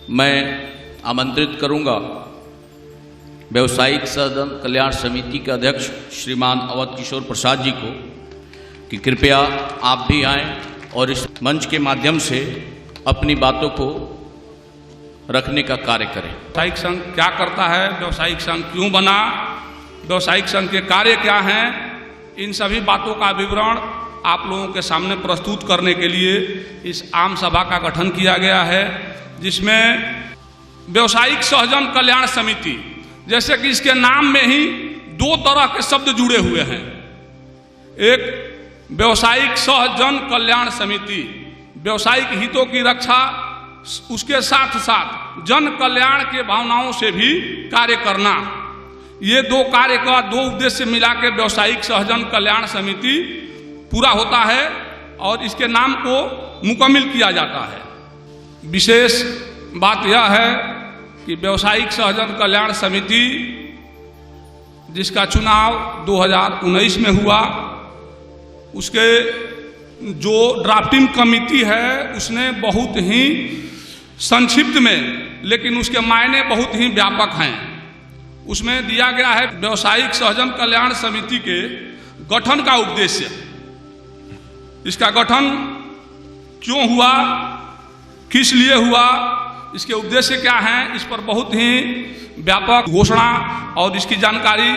मैं आमंत्रित करूंगा व्यवसायिक सदन कल्याण समिति के अध्यक्ष श्रीमान अवध किशोर प्रसाद जी को कि कृपया आप भी आएं और इस मंच के माध्यम से अपनी बातों को रखने का कार्य करें। व्यवसायिक संघ क्या करता है, व्यवसायिक संघ क्यों बना, व्यवसायिक संघ के कार्य क्या हैं, इन सभी बातों का विवरण आप लोगों के सामने प्रस्तुत करने के लिए इस आम सभा का गठन किया गया है, जिसमें व्यवसायिक सहजन कल्याण समिति, जैसे कि इसके नाम में ही दो तरह के शब्द जुड़े हुए हैं। एक व्यवसायिक सहजन कल्याण समिति, व्यवसायिक हितों की रक्षा, उसके साथ साथ जन कल्याण के भावनाओं से भी कार्य करना, ये दो कार्य का दो उद्देश्य मिला के व्यवसायिक सहजन कल्याण समिति पूरा होता है और इसके नाम को मुकम्मल किया जाता है। विशेष बात यह है कि व्यवसायिक सहजन कल्याण समिति जिसका चुनाव 2019 में हुआ, उसके जो ड्राफ्टिंग कमेटी है उसने बहुत ही संक्षिप्त में, लेकिन उसके मायने बहुत ही व्यापक हैं, उसमें दिया गया है व्यवसायिक सहजन कल्याण समिति के गठन का उद्देश्य, इसका गठन क्यों हुआ, किस लिए हुआ, इसके उद्देश्य क्या हैं, इस पर बहुत ही व्यापक घोषणा और इसकी जानकारी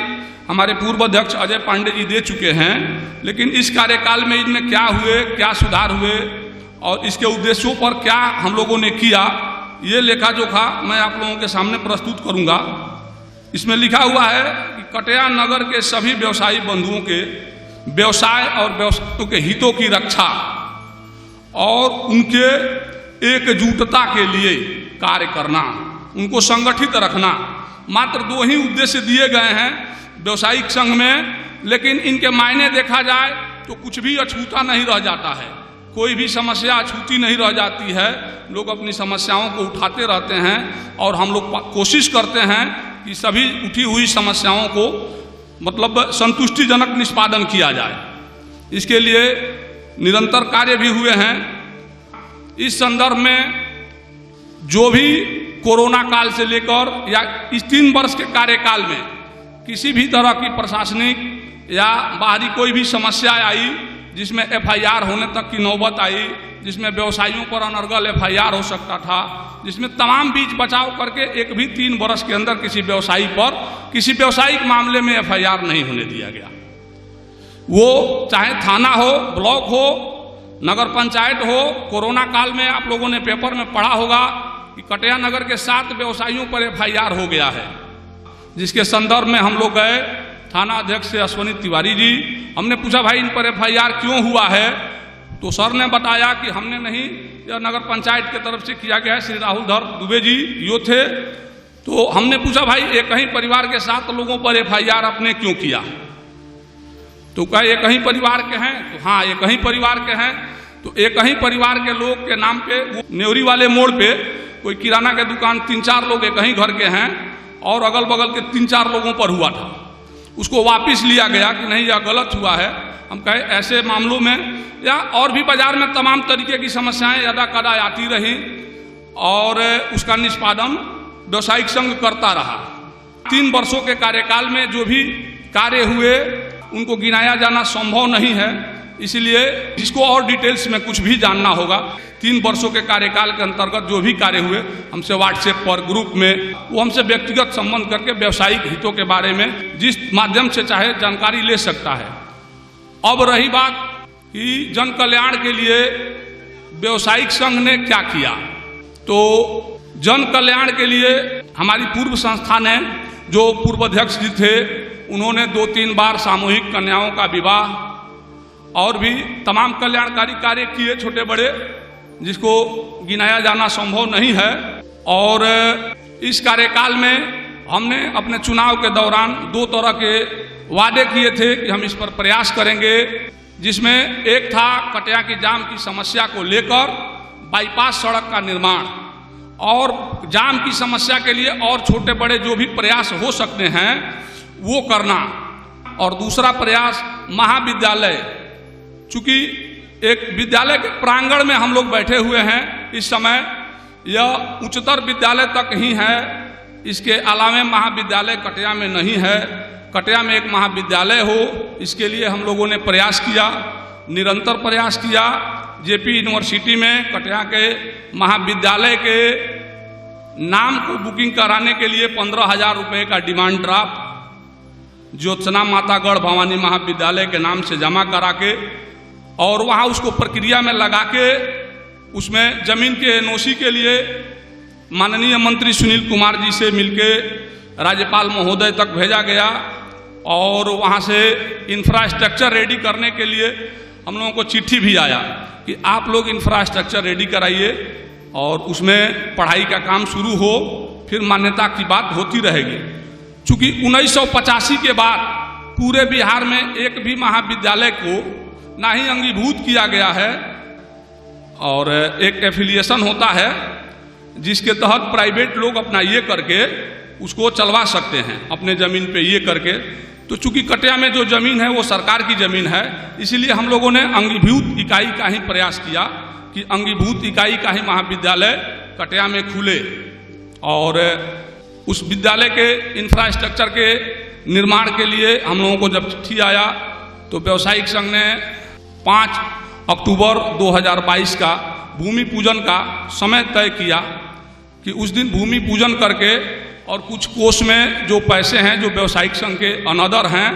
हमारे पूर्व अध्यक्ष अजय पांडे जी दे चुके हैं। लेकिन इस कार्यकाल में इनमें क्या हुए, क्या सुधार हुए और इसके उद्देश्यों पर क्या हम लोगों ने किया, ये लेखा जोखा मैं आप लोगों के सामने प्रस्तुत करूंगा। इसमें लिखा हुआ है कि कटिया नगर के सभी व्यवसायी बंधुओं के व्यवसाय और व्यवसायों के हितों की रक्षा और उनके एकजुटता के लिए कार्य करना, उनको संगठित रखना, मात्र दो ही उद्देश्य दिए गए हैं व्यवसायिक संघ में। लेकिन इनके मायने देखा जाए तो कुछ भी अछूता नहीं रह जाता है, कोई भी समस्या अछूती नहीं रह जाती है। लोग अपनी समस्याओं को उठाते रहते हैं और हम लोग कोशिश करते हैं कि सभी उठी हुई समस्याओं को मतलब संतुष्टिजनक निष्पादन किया जाए। इसके लिए निरंतर कार्य भी हुए हैं। इस संदर्भ में जो भी कोरोना काल से लेकर या इस 3 वर्ष के कार्यकाल में किसी भी तरह की प्रशासनिक या बाहरी कोई भी समस्या आई, जिसमें एफआईआर होने तक की नौबत आई, जिसमें व्यवसायियों पर अनर्गल एफआईआर हो सकता था, जिसमें तमाम बीच बचाव करके एक भी 3 वर्ष के अंदर किसी व्यवसायी पर किसी व्यवसायिक मामले में एफआईआर नहीं होने दिया गया। वो चाहे थाना हो, ब्लॉक हो, नगर पंचायत हो। कोरोना काल में आप लोगों ने पेपर में पढ़ा होगा कि कटिया नगर के 7 व्यवसायियों पर एफआईआर हो गया है, जिसके संदर्भ में हम लोग गए थाना अध्यक्ष से अश्वनी तिवारी जी, हमने पूछा भाई इन पर एफआईआर क्यों हुआ है, तो सर ने बताया कि हमने नहीं, यह नगर पंचायत की तरफ से किया गया है, श्री राहुल धर दुबे जी यो थे। तो हमने पूछा भाई एक ही परिवार के 7 लोगों पर एफआईआर आपने क्यों किया, तो कहा एक ही परिवार के हैं, तो हाँ एक ही परिवार के हैं। तो एक ही परिवार के लोग के नाम पे नेवरी वाले मोड़ पे कोई किराना के दुकान 3-4 लोग एक ही घर के हैं और अगल बगल के 3-4 लोगों पर हुआ था, उसको वापस लिया गया कि नहीं यह गलत हुआ है। हम कहे ऐसे मामलों में या और भी बाजार में तमाम तरीके की समस्याएं यदा कदा आती रही और उसका निष्पादन व्यवसायिक संघ करता रहा। 3 वर्षों के कार्यकाल में जो भी कार्य हुए उनको गिनाया जाना संभव नहीं है, इसलिए जिसको और डिटेल्स में कुछ भी जानना होगा 3 वर्षों के कार्यकाल के अंतर्गत जो भी कार्य हुए हमसे व्हाट्सएप पर ग्रुप में वो हमसे व्यक्तिगत संबंध करके व्यवसायिक हितों के बारे में जिस माध्यम से चाहे जानकारी ले सकता है। अब रही बात कि जन कल्याण के लिए व्यवसायिक संघ ने क्या किया, तो जन कल्याण के लिए हमारी पूर्व संस्था ने, जो पूर्व अध्यक्ष जी थे, उन्होंने 2-3 बार सामूहिक कन्याओं का विवाह और भी तमाम कल्याणकारी कार्य किए छोटे बड़े, जिसको गिनाया जाना संभव नहीं है। और इस कार्यकाल में हमने अपने चुनाव के दौरान 2 तरह के वादे किए थे कि हम इस पर प्रयास करेंगे, जिसमें एक था कटिया की जाम की समस्या को लेकर बाईपास सड़क का निर्माण और जाम की समस्या के लिए और छोटे बड़े जो भी प्रयास हो सकते हैं वो करना, और दूसरा प्रयास महाविद्यालय, चूंकि एक विद्यालय के प्रांगण में हम लोग बैठे हुए हैं इस समय, यह उच्चतर विद्यालय तक ही है। इसके अलावा महाविद्यालय कटिया में नहीं है। कटिया में एक महाविद्यालय हो, इसके लिए हम लोगों ने प्रयास किया, निरंतर प्रयास किया। जेपी यूनिवर्सिटी में कटिया के महाविद्यालय के नाम को बुकिंग कराने के लिए 15,000 रुपये का डिमांड ड्राफ्ट ज्योत्सना मातागढ़ भवानी महाविद्यालय के नाम से जमा करा के और वहाँ उसको प्रक्रिया में लगा के उसमें जमीन के एनओसी के लिए माननीय मंत्री सुनील कुमार जी से मिलके राज्यपाल महोदय तक भेजा गया और वहाँ से इंफ्रास्ट्रक्चर रेडी करने के लिए हम लोगों को चिट्ठी भी आया कि आप लोग इंफ्रास्ट्रक्चर रेडी कराइए और उसमें पढ़ाई का काम शुरू हो, फिर मान्यता की बात होती रहेगी। चूँकि 1985 के बाद पूरे बिहार में एक भी महाविद्यालय को ना ही अंगीभूत किया गया है और एक एफिलिएशन होता है जिसके तहत प्राइवेट लोग अपना ये करके उसको चलवा सकते हैं अपने ज़मीन पे ये करके। तो चूंकि कटिया में जो ज़मीन है वो सरकार की ज़मीन है, इसीलिए हम लोगों ने अंगीभूत इकाई का ही प्रयास किया कि अंगीभूत इकाई का ही महाविद्यालय कटिया में खुले और उस विद्यालय के इंफ्रास्ट्रक्चर के निर्माण के लिए हम लोगों को जब चिट्ठी आया तो व्यावसायिक संघ ने 5 अक्टूबर 2022 का भूमि पूजन का समय तय किया कि उस दिन भूमि पूजन करके और कुछ कोष में जो पैसे हैं जो व्यावसायिक संघ के अनदर हैं,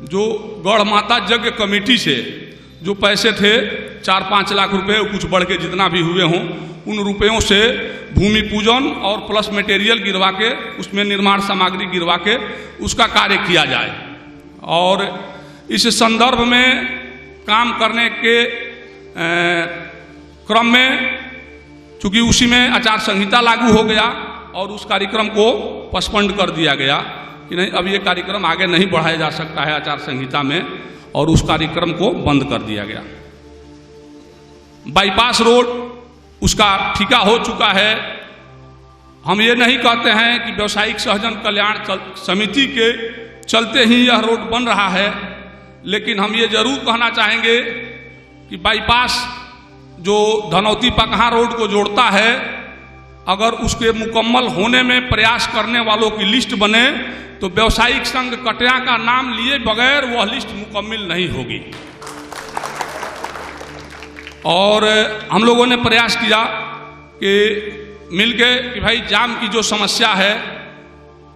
जो गढ़ माता यज्ञ कमेटी से जो पैसे थे 4-5 लाख रुपए कुछ बढ़ के जितना भी हुए हों, उन रुपयों से भूमि पूजन और प्लस मटेरियल गिरवा के उसमें निर्माण सामग्री गिरवा के उसका कार्य किया जाए। और इस संदर्भ में काम करने के क्रम में चूँकि उसी में आचार संहिता लागू हो गया और उस कार्यक्रम को पोस्टपोन्ड कर दिया गया कि नहीं, अब ये कार्यक्रम आगे नहीं बढ़ाया जा सकता है आचार संहिता में, और उस कार्यक्रम को बंद कर दिया गया। बाईपास रोड उसका ठिका हो चुका है। हम ये नहीं कहते हैं कि व्यवसायिक सहजन कल्याण समिति के चलते ही यह रोड बन रहा है, लेकिन हम ये जरूर कहना चाहेंगे कि बाईपास जो धनौती पकहा रोड को जोड़ता है, अगर उसके मुकम्मल होने में प्रयास करने वालों की लिस्ट बने तो व्यावसायिक संघ कटिया का नाम लिए बगैर वह लिस्ट मुकम्मल नहीं होगी। और हम लोगों ने प्रयास किया कि मिलके कि भाई जाम की जो समस्या है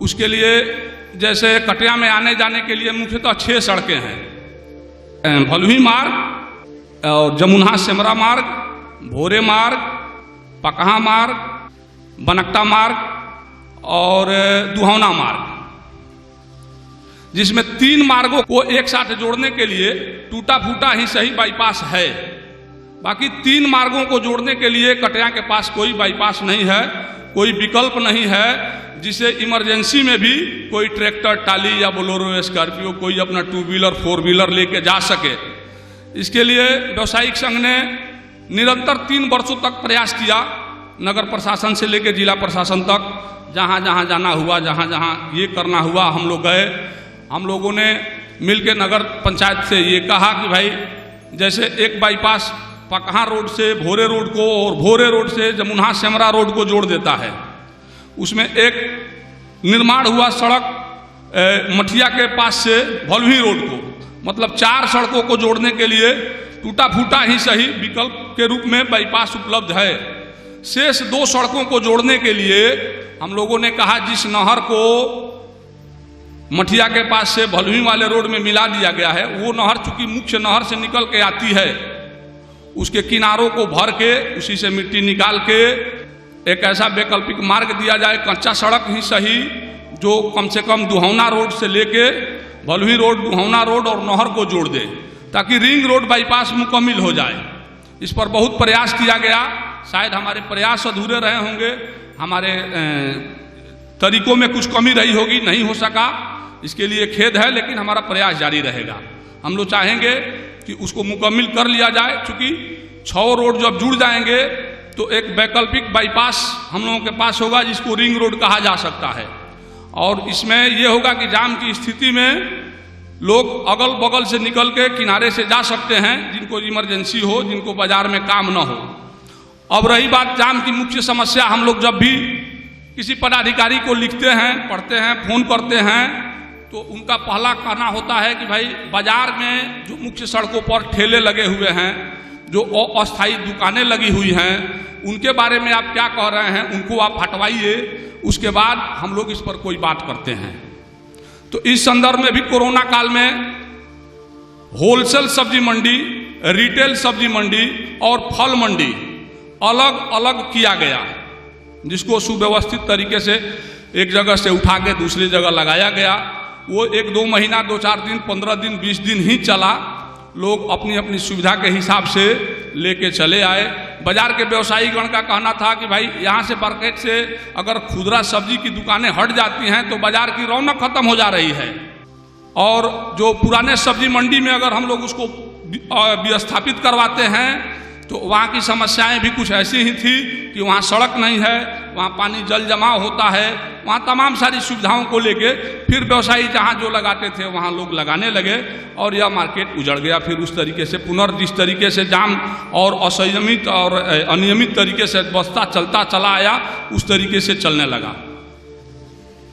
उसके लिए, जैसे कटिया में आने जाने के लिए मुख्यतः 6 सड़कें हैं, भलुही मार्ग और जमुना सेमरा मार्ग, भोरे मार्ग, पकहा मार्ग, बनकटा मार्ग और दुहौना मार्ग, जिसमें 3 मार्गों को एक साथ जोड़ने के लिए टूटा फूटा ही सही बाईपास है। बाकी 3 मार्गों को जोड़ने के लिए कटिया के पास कोई बाईपास नहीं है, कोई विकल्प नहीं है जिसे इमरजेंसी में भी कोई ट्रैक्टर टाली या बोलेरो स्कॉर्पियो कोई अपना 2 व्हीलर 4 व्हीलर लेके जा सके। इसके लिए व्यावसायिक संघ ने निरंतर 3 वर्षों तक प्रयास किया, नगर प्रशासन से लेकर जिला प्रशासन तक, जहाँ जहाँ जाना हुआ, जहाँ जहाँ ये करना हुआ हम लोग गए। हम लोगों ने मिलकर नगर पंचायत से ये कहा कि भाई जैसे एक बाईपास पकहा रोड से भोरे रोड को और भोरे रोड से जमुना सेमरा रोड को जोड़ देता है, उसमें एक निर्माण हुआ सड़क मठिया के पास से भलुही रोड को, मतलब 4 सड़कों को जोड़ने के लिए टूटा फूटा ही सही विकल्प के रूप में बाईपास उपलब्ध है। शेष 2 सड़कों को जोड़ने के लिए हम लोगों ने कहा जिस नहर को मठिया के पास से भलुही वाले रोड में मिला दिया गया है, वो नहर चूंकि मुख्य नहर से निकल के आती है, उसके किनारों को भर के उसी से मिट्टी निकाल के एक ऐसा वैकल्पिक मार्ग दिया जाए, कच्चा सड़क ही सही, जो कम से कम दुहौना रोड से लेके भलुही रोड, दुहौना रोड और नहर को जोड़ दे, ताकि रिंग रोड बाईपास मुकम्मल हो जाए। इस पर बहुत प्रयास किया गया, शायद हमारे प्रयास अधूरे रहे होंगे, हमारे तरीकों में कुछ कमी रही होगी, नहीं हो सका, इसके लिए खेद है, लेकिन हमारा प्रयास जारी रहेगा। हम लोग चाहेंगे कि उसको मुकम्मल कर लिया जाए, क्योंकि 6 रोड जब जुड़ जाएंगे तो एक वैकल्पिक बाईपास हम लोगों के पास होगा जिसको रिंग रोड कहा जा सकता है। और इसमें यह होगा कि जाम की स्थिति में लोग अगल बगल से निकल के किनारे से जा सकते हैं, जिनको इमरजेंसी हो, जिनको बाजार में काम न हो। अब रही बात जाम की मुख्य समस्या, हम लोग जब भी किसी पदाधिकारी को लिखते हैं, पढ़ते हैं, फोन करते हैं, तो उनका पहला कहना होता है कि भाई बाजार में जो मुख्य सड़कों पर ठेले लगे हुए हैं, जो अस्थायी दुकानें लगी हुई हैं, उनके बारे में आप क्या कह रहे हैं, उनको आप हटवाइए, उसके बाद हम लोग इस पर कोई बात करते हैं। तो इस संदर्भ में भी कोरोना काल में होलसेल सब्जी मंडी, रिटेल सब्जी मंडी और फल मंडी अलग अलग किया गया, जिसको सुव्यवस्थित तरीके से एक जगह से उठा के दूसरी जगह लगाया गया। वो 1-2 महीना, 2-4 दिन, 15 दिन, 20 दिन ही चला। लोग अपनी अपनी सुविधा के हिसाब से लेके चले आए। बाजार के व्यवसायी गण का कहना था कि भाई यहाँ से मार्केट से अगर खुदरा सब्जी की दुकानें हट जाती हैं तो बाजार की रौनक खत्म हो जा रही है, और जो पुराने सब्जी मंडी में अगर हम लोग उसको विस्थापित करवाते हैं तो वहाँ की समस्याएं भी कुछ ऐसी ही थी कि वहाँ सड़क नहीं है, वहाँ पानी जल जमाव होता है, वहाँ तमाम सारी सुविधाओं को लेके फिर व्यवसायी जहाँ जो लगाते थे वहाँ लोग लगाने लगे और यह मार्केट उजड़ गया। फिर उस तरीके से जिस तरीके से जाम और असंयमित और अनियमित तरीके से बस्ता चलता चला आया, उस तरीके से चलने लगा।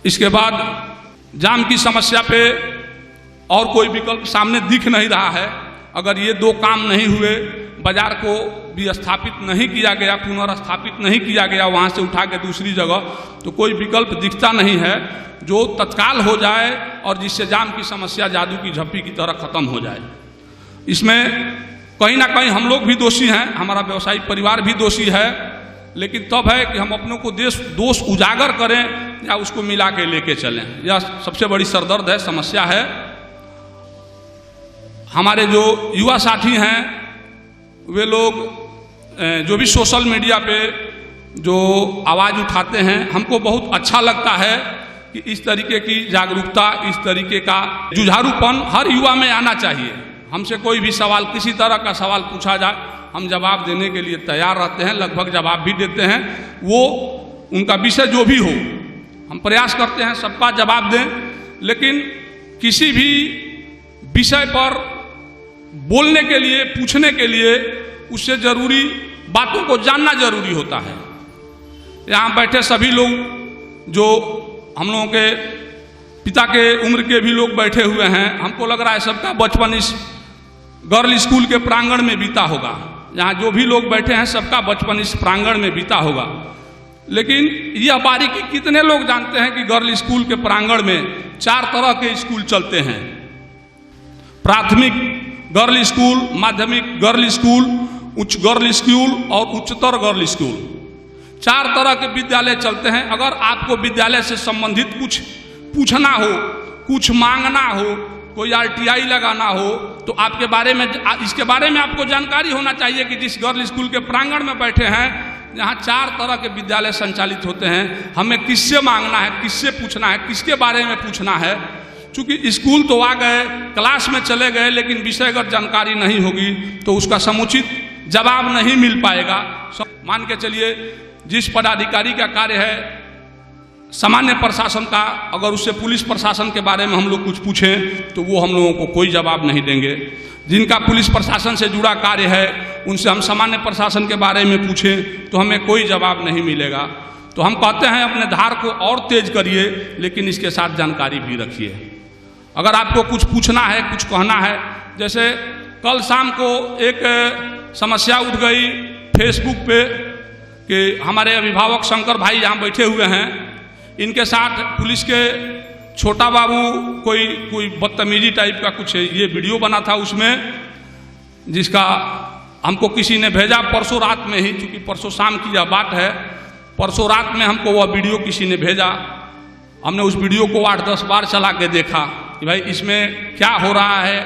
इसके बाद जाम की समस्या पे और कोई विकल्प सामने दिख नहीं रहा है। अगर ये 2 काम नहीं हुए, बाजार को विस्थापित नहीं किया गया, पुनर्स्थापित नहीं किया गया वहाँ से उठा के दूसरी जगह, तो कोई विकल्प दिखता नहीं है जो तत्काल हो जाए और जिससे जाम की समस्या जादू की झप्पी की तरह खत्म हो जाए। इसमें कहीं ना कहीं हम लोग भी दोषी हैं, हमारा व्यवसायिक परिवार भी दोषी है, लेकिन तब है कि हम अपनों को दोष उजागर करें या उसको मिला के लेके चलें। यह सबसे बड़ी सरदर्द है, समस्या है। हमारे जो युवा साथी हैं, वे लोग जो भी सोशल मीडिया पे जो आवाज़ उठाते हैं, हमको बहुत अच्छा लगता है कि इस तरीके की जागरूकता, इस तरीके का जुझारूपन हर युवा में आना चाहिए। हमसे कोई भी सवाल, किसी तरह का सवाल पूछा जाए, हम जवाब देने के लिए तैयार रहते हैं, लगभग जवाब भी देते हैं। वो उनका विषय जो भी हो, हम प्रयास करते हैं सबका जवाब दें, लेकिन किसी भी विषय पर बोलने के लिए, पूछने के लिए उससे जरूरी बातों को जानना जरूरी होता है। यहाँ बैठे सभी लोग, जो हम लोगों के पिता के उम्र के भी लोग बैठे हुए हैं, हमको लग रहा है सबका बचपन इस गर्ल स्कूल के प्रांगण में बीता होगा। यहाँ जो भी लोग बैठे हैं सबका बचपन इस प्रांगण में बीता होगा, लेकिन यह बारीकी कितने लोग जानते हैं कि गर्ल स्कूल के प्रांगण में 4 तरह के स्कूल चलते हैं। प्राथमिक गर्ल स्कूल, माध्यमिक गर्ल स्कूल, उच्च गर्ल स्कूल और उच्चतर गर्ल स्कूल, 4 तरह के विद्यालय चलते हैं। अगर आपको विद्यालय से संबंधित कुछ पूछना हो, कुछ मांगना हो, कोई RTI लगाना हो, तो आपके बारे में, इसके बारे में आपको जानकारी होना चाहिए कि जिस गर्ल स्कूल के प्रांगण में बैठे हैं, जहाँ 4 तरह के विद्यालय संचालित होते हैं, हमें किससे मांगना है, किससे पूछना है, किसके बारे में पूछना है। चूँकि स्कूल तो आ गए, क्लास में चले गए, लेकिन विषयगत जानकारी नहीं होगी तो उसका समुचित जवाब नहीं मिल पाएगा। मान के चलिए जिस पदाधिकारी का कार्य है सामान्य प्रशासन का, अगर उससे पुलिस प्रशासन के बारे में हम लोग कुछ पूछें तो वो हम लोगों को कोई जवाब नहीं देंगे। जिनका पुलिस प्रशासन से जुड़ा कार्य है उनसे हम सामान्य प्रशासन के बारे में पूछें तो हमें कोई जवाब नहीं मिलेगा। तो हम कहते हैं अपने धार को और तेज करिए, लेकिन इसके साथ जानकारी भी रखिए। अगर आपको कुछ पूछना है, कुछ कहना है, जैसे कल शाम को एक समस्या उठ गई फेसबुक पे कि हमारे अभिभावक शंकर भाई यहाँ बैठे हुए हैं, इनके साथ पुलिस के छोटा बाबू कोई बदतमीजी टाइप का कुछ ये वीडियो बना था उसमें, जिसका हमको किसी ने भेजा परसों रात में ही, क्योंकि परसों शाम की यह बात है, परसों रात में हमको वह वीडियो किसी ने भेजा। हमने उस वीडियो को 8-10 बार चला के देखा कि भाई इसमें क्या हो रहा है,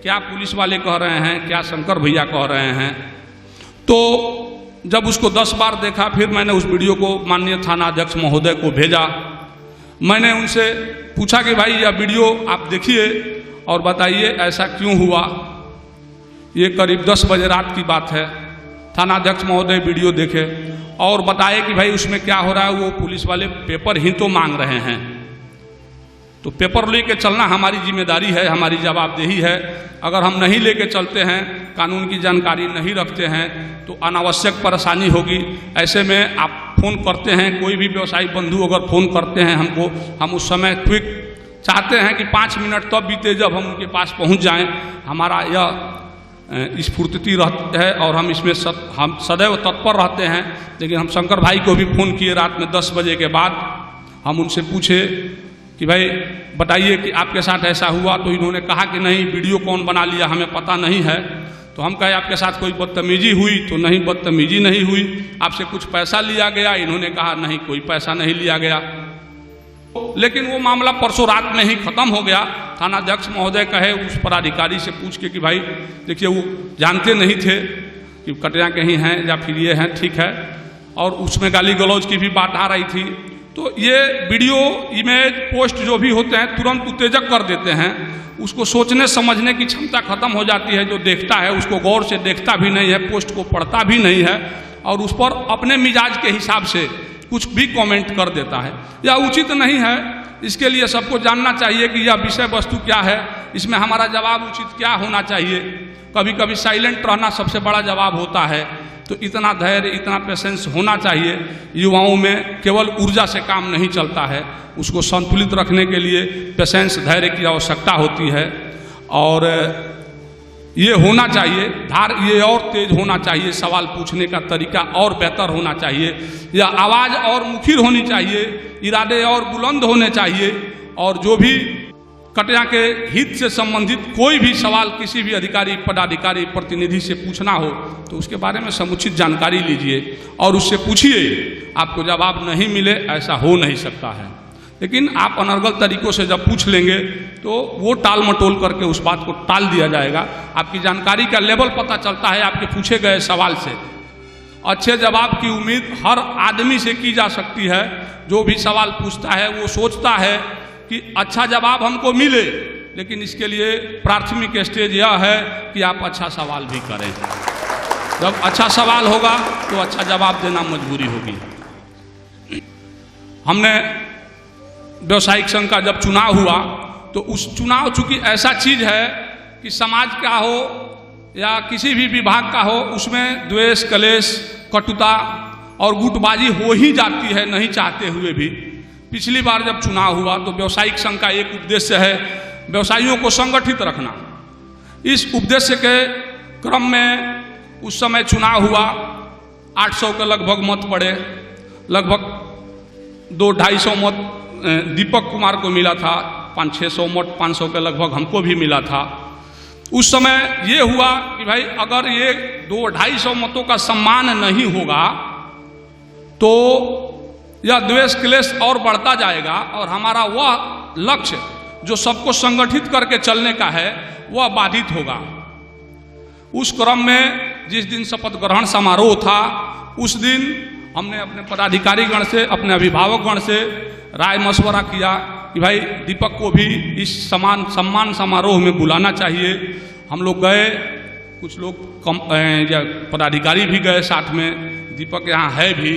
क्या पुलिस वाले कह रहे हैं, क्या शंकर भैया कह रहे हैं। तो जब उसको 10 बार देखा, फिर मैंने उस वीडियो को माननीय थाना अध्यक्ष महोदय को भेजा। मैंने उनसे पूछा कि भाई यह वीडियो आप देखिए और बताइए ऐसा क्यों हुआ। ये करीब 10 बजे रात की बात है। थाना अध्यक्ष महोदय वीडियो देखे और बताए कि भाई उसमें क्या हो रहा है, वो पुलिस वाले पेपर ही तो मांग रहे हैं। तो पेपर लेके चलना हमारी जिम्मेदारी है, हमारी जवाबदेही है। अगर हम नहीं लेके चलते हैं, कानून की जानकारी नहीं रखते हैं, तो अनावश्यक परेशानी होगी। ऐसे में आप फ़ोन करते हैं, कोई भी व्यवसायिक बंधु अगर फ़ोन करते हैं हमको, हम उस समय क्विक चाहते हैं कि 5 मिनट तब बीते जब हम उनके पास पहुंच जाएं। हमारा यह स्फूर्ति रहती है और हम इसमें हम सदैव तत्पर रहते हैं। लेकिन हम शंकर भाई को भी फ़ोन किए रात में 10 बजे के बाद। हम उनसे पूछे कि भाई बताइए कि आपके साथ ऐसा हुआ, तो इन्होंने कहा कि नहीं, वीडियो कौन बना लिया हमें पता नहीं है। तो हम कहे आपके साथ कोई बदतमीजी हुई? तो नहीं, बदतमीजी नहीं हुई। आपसे कुछ पैसा लिया गया? इन्होंने कहा नहीं, कोई पैसा नहीं लिया गया। लेकिन वो मामला परसों रात में ही ख़त्म हो गया। थानाध्यक्ष महोदय कहे उस पदाधिकारी से पूछ के कि भाई देखिए, वो जानते नहीं थे कि कटिया के ही हैं या फिर ये हैं, ठीक है। और उसमें गाली गलौज की भी बात आ रही थी। तो ये वीडियो, इमेज, पोस्ट जो भी होते हैं तुरंत उत्तेजक कर देते हैं। उसको सोचने समझने की क्षमता खत्म हो जाती है। जो देखता है उसको गौर से देखता भी नहीं है, पोस्ट को पढ़ता भी नहीं है और उस पर अपने मिजाज के हिसाब से कुछ भी कमेंट कर देता है। यह उचित नहीं है। इसके लिए सबको जानना चाहिए कि यह विषय वस्तु क्या है, इसमें हमारा जवाब उचित क्या होना चाहिए। कभी कभी साइलेंट रहना सबसे बड़ा जवाब होता है। तो इतना धैर्य, इतना पेशेंस होना चाहिए। युवाओं में केवल ऊर्जा से काम नहीं चलता है, उसको संतुलित रखने के लिए पेशेंस, धैर्य की आवश्यकता होती है। और ये होना चाहिए, ये और तेज होना चाहिए, सवाल पूछने का तरीका और बेहतर होना चाहिए, या आवाज़ और मुखर होनी चाहिए, इरादे और बुलंद होने चाहिए। और जो भी कटिया के हित से संबंधित कोई भी सवाल किसी भी अधिकारी, पदाधिकारी, प्रतिनिधि से पूछना हो तो उसके बारे में समुचित जानकारी लीजिए और उससे पूछिए। आपको जवाब नहीं मिले, ऐसा हो नहीं सकता है। लेकिन आप अनर्गल तरीकों से जब पूछ लेंगे तो वो टाल मटोल करके उस बात को टाल दिया जाएगा। आपकी जानकारी का लेवल पता चलता है आपके पूछे गए सवाल से। अच्छे जवाब की उम्मीद हर आदमी से की जा सकती है। जो भी सवाल पूछता है वो सोचता है कि अच्छा जवाब हमको मिले, लेकिन इसके लिए प्राथमिक स्टेज यह है कि आप अच्छा सवाल भी करें। जब अच्छा सवाल होगा तो अच्छा जवाब देना मजबूरी होगी। हमने व्यवसायिक संघ का जब चुनाव हुआ तो उस चुनाव चूंकि ऐसा चीज है कि समाज का हो या किसी भी विभाग का हो, उसमें द्वेष, कलेश, कटुता और गुटबाजी हो ही जाती है, नहीं चाहते हुए भी। पिछली बार जब चुनाव हुआ तो व्यवसायिक संघ का एक उद्देश्य है व्यवसायियों को संगठित रखना। इस उद्देश्य के क्रम में उस समय चुनाव हुआ, 800 के लगभग मत पड़े। लगभग 200-250 मत दीपक कुमार को मिला था, 500-600 मत 500 के लगभग हमको भी मिला था। उस समय ये हुआ कि भाई अगर ये 200-250 मतों का सम्मान नहीं होगा तो यह द्वेष क्लेश और बढ़ता जाएगा और हमारा वह लक्ष्य जो सबको संगठित करके चलने का है वह बाधित होगा। उस क्रम में जिस दिन शपथ ग्रहण समारोह था, उस दिन हमने अपने पदाधिकारीगण से, अपने अभिभावकगण से राय मशवरा किया कि भाई दीपक को भी इस सम्मान समारोह में बुलाना चाहिए। हम लोग गए, कुछ लोग पदाधिकारी भी गए साथ में, दीपक यहाँ है भी।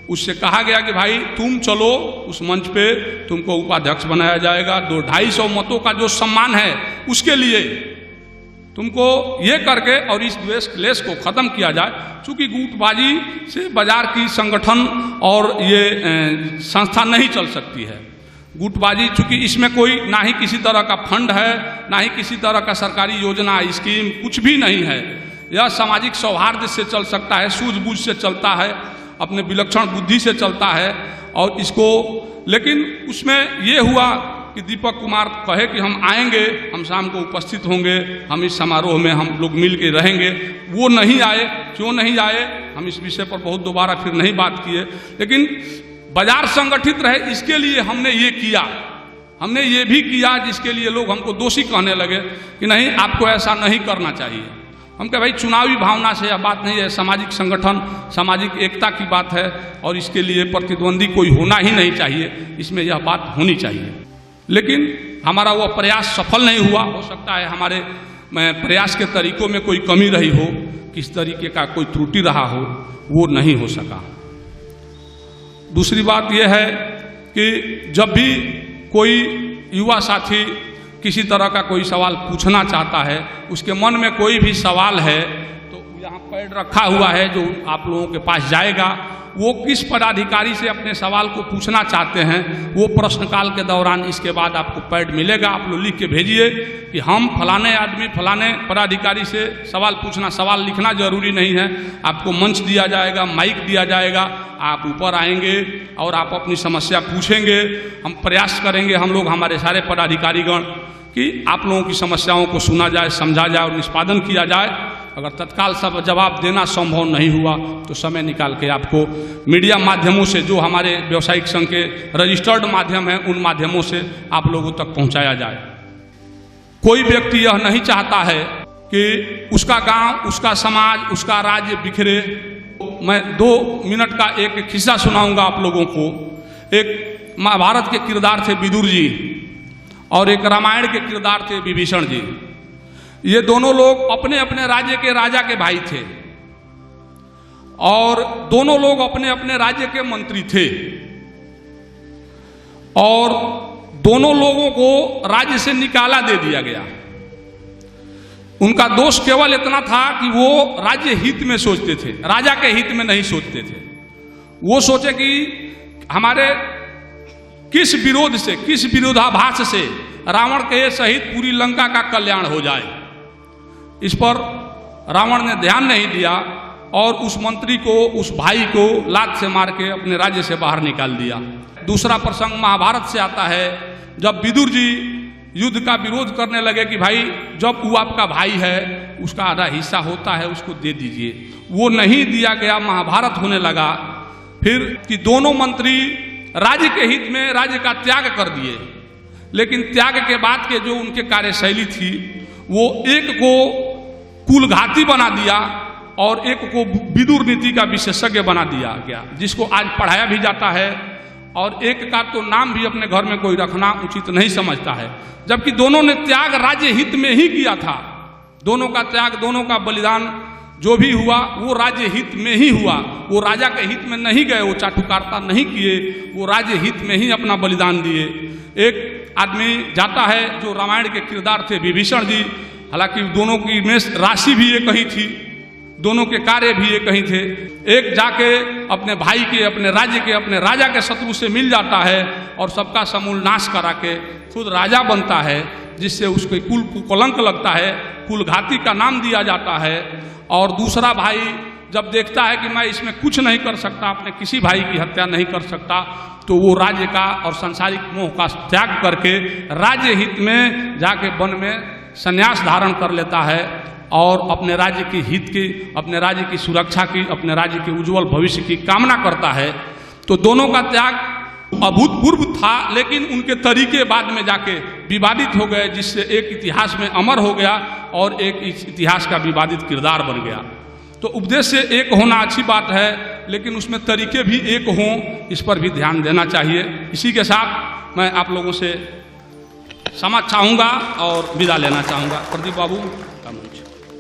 उससे कहा गया कि भाई तुम चलो उस मंच पे, तुमको उपाध्यक्ष बनाया जाएगा। 200-250 मतों का जो सम्मान है उसके लिए तुमको ये करके और इस द्वेष क्लेश को खत्म किया जाए। चूंकि गुटबाजी से बाजार की संगठन और ये संस्था नहीं चल सकती है। गुटबाजी चूंकि इसमें कोई ना ही किसी तरह का फंड है, ना ही किसी तरह का सरकारी योजना, स्कीम, कुछ भी नहीं है। यह सामाजिक सौहार्द से चल सकता है, सूझबूझ से चलता है, अपने विलक्षण बुद्धि से चलता है। और इसको, लेकिन उसमें ये हुआ कि दीपक कुमार कहे कि हम आएंगे, हम शाम को उपस्थित होंगे, हम इस समारोह में हम लोग मिल के रहेंगे। वो नहीं आए। क्यों नहीं आए, हम इस विषय पर बहुत दोबारा फिर नहीं बात किए। लेकिन बाजार संगठित रहे इसके लिए हमने ये किया। हमने ये भी किया जिसके लिए लोग हमको दोषी कहने लगे कि नहीं, आपको ऐसा नहीं करना चाहिए। हम कहे भाई चुनावी भावना से यह बात नहीं है, सामाजिक संगठन, सामाजिक एकता की बात है और इसके लिए प्रतिद्वंदी कोई होना ही नहीं चाहिए, इसमें यह बात होनी चाहिए। लेकिन हमारा वो प्रयास सफल नहीं हुआ। हो सकता है हमारे प्रयास के तरीकों में कोई कमी रही हो, किस तरीके का कोई त्रुटि रहा हो, वो नहीं हो सका। दूसरी बात यह है कि जब भी कोई युवा साथी किसी तरह का कोई सवाल पूछना चाहता है, उसके मन में कोई भी सवाल है, तो यहाँ पैड रखा हुआ है जो आप लोगों के पास जाएगा। वो किस पदाधिकारी से अपने सवाल को पूछना चाहते हैं, वो प्रश्नकाल के दौरान इसके बाद आपको पैड मिलेगा। आप लोग लिख के भेजिए कि हम फलाने आदमी फलाने पदाधिकारी से सवाल पूछना। सवाल लिखना जरूरी नहीं है, आपको मंच दिया जाएगा, माइक दिया जाएगा, आप ऊपर आएंगे और आप अपनी समस्या पूछेंगे। हम प्रयास करेंगे, हम लोग हमारे सारे पदाधिकारीगण, कि आप लोगों की समस्याओं को सुना जाए, समझा जाए और निष्पादन किया जाए। अगर तत्काल सब जवाब देना संभव नहीं हुआ तो समय निकाल के आपको मीडिया माध्यमों से, जो हमारे व्यवसायिक संघ के रजिस्टर्ड माध्यम हैं, उन माध्यमों से आप लोगों तक पहुंचाया जाए। कोई व्यक्ति यह नहीं चाहता है कि उसका गांव, उसका समाज, उसका राज्य बिखरे। मैं 2 मिनट का एक किस्सा सुनाऊंगा आप लोगों को। एक महाभारत के किरदार थे विदुर जी और एक रामायण के किरदार थे विभीषण जी। ये दोनों लोग अपने अपने राज्य के राजा के भाई थे और दोनों लोग अपने अपने राज्य के मंत्री थे और दोनों लोगों को राज्य से निकाला दे दिया गया। उनका दोष केवल इतना था कि वो राज्य हित में सोचते थे, राजा के हित में नहीं सोचते थे। वो सोचे कि हमारे किस विरोध से, किस विरोधाभास से रावण के सहित पूरी लंका का कल्याण हो जाए। इस पर रावण ने ध्यान नहीं दिया और उस मंत्री को, उस भाई को लात से मार के अपने राज्य से बाहर निकाल दिया। दूसरा प्रसंग महाभारत से आता है, जब विदुर जी युद्ध का विरोध करने लगे कि भाई जब वो आपका भाई है उसका आधा हिस्सा होता है, उसको दे दीजिए। वो नहीं दिया गया, महाभारत होने लगा। फिर कि दोनों मंत्री राज्य के हित में राज्य का त्याग कर दिए, लेकिन त्याग के बाद के जो उनके कार्यशैली थी, वो एक को कुलघाती बना दिया और एक को विदुर नीति का विशेषज्ञ बना दिया गया, जिसको आज पढ़ाया भी जाता है। और एक का तो नाम भी अपने घर में कोई रखना उचित नहीं समझता है, जबकि दोनों ने त्याग राज्य हित में ही किया था। दोनों का त्याग, दोनों का बलिदान जो भी हुआ वो राज्य हित में ही हुआ। वो राजा के हित में नहीं गए, वो चाटुकारिता नहीं किए, वो राज्य हित में ही अपना बलिदान दिए। एक आदमी जाता है जो रामायण के किरदार थे विभीषण जी, हालांकि दोनों की में राशि भी एक ही थी, दोनों के कार्य भी एक ही थे। एक जाके अपने भाई के, अपने राज्य के, अपने राजा के शत्रु से मिल जाता है और सबका समूल नाश करा के खुद राजा बनता है, जिससे उसके कुल को कलंक लगता है, कुलघाती का नाम दिया जाता है। और दूसरा भाई जब देखता है कि मैं इसमें कुछ नहीं कर सकता, अपने किसी भाई की हत्या नहीं कर सकता, तो वो राज्य का और सांसारिक मोह का त्याग करके राज्य हित में जाके वन में संन्यास धारण कर लेता है और अपने राज्य की हित की, अपने राज्य की सुरक्षा की, अपने राज्य के उज्जवल भविष्य की कामना करता है। तो दोनों का त्याग अभूतपूर्व था, लेकिन उनके तरीके बाद में जाके विवादित हो गए, जिससे एक इतिहास में अमर हो गया और एक इतिहास का विवादित किरदार बन गया। तो उपदेश से एक होना अच्छी बात है, लेकिन उसमें तरीके भी एक हों, इस पर भी ध्यान देना चाहिए। इसी के साथ मैं आप लोगों से क्षमा चाहूँगा और विदा लेना चाहूँगा। प्रदीप बाबू।